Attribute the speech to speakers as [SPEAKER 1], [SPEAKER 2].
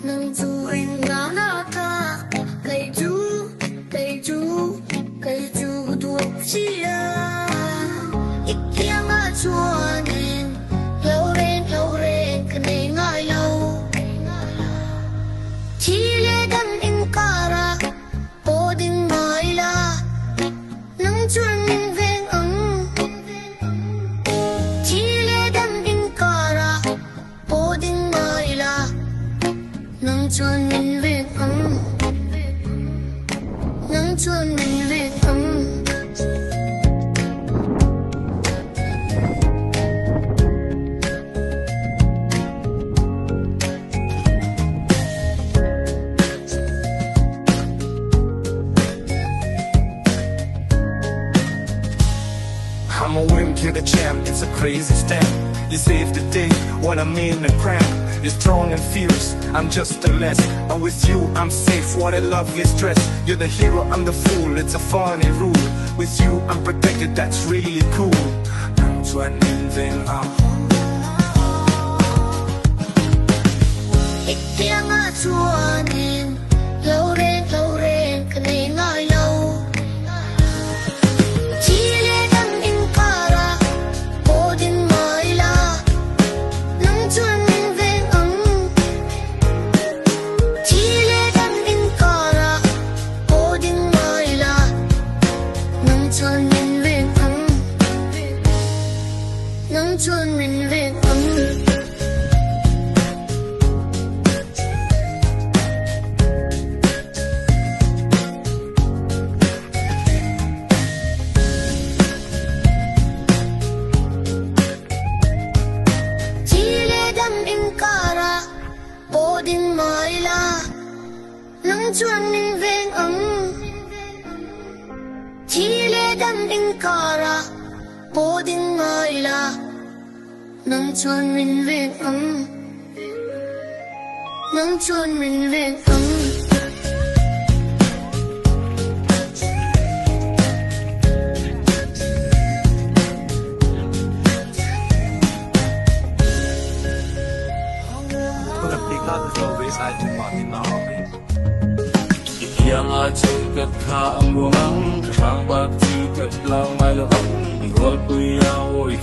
[SPEAKER 1] nang du in na ta cây chú thuộc chia ít kia ngã chua nên lâu lên cái này ngại lâu chỉ lệ đâm in cara bố đình mai la nang chuan in ven chỉ lệ đâm in cara bố đình mai la nang chuan in ven nang chuan in ven
[SPEAKER 2] I'm a wimp, you're the champ, it's a crazy stamp. You save the day when I'm in a cramp. You're strong and fierce, I'm just a less. And with you, I'm safe, what a lovely stress. You're the hero, I'm the fool, it's a funny rule. With you, I'm protected, that's really cool. I'm trying in
[SPEAKER 1] Ikea ngã chua nên lâu lên cái này ngại lâu chỉ lệ đâm in cara bố đình mai la nang chuan in ven chỉ lệ đâm in cara bố đình mai la nang chuan in ven nang chuan in ven bố đình mai la nang chuan in ven chỉ lệ đâm in cara bố đình mai la nang chuan in ven nang chuan in ven
[SPEAKER 3] yang acuh kat buang, kang bak cuh kat lang malam, ikut kuya woi.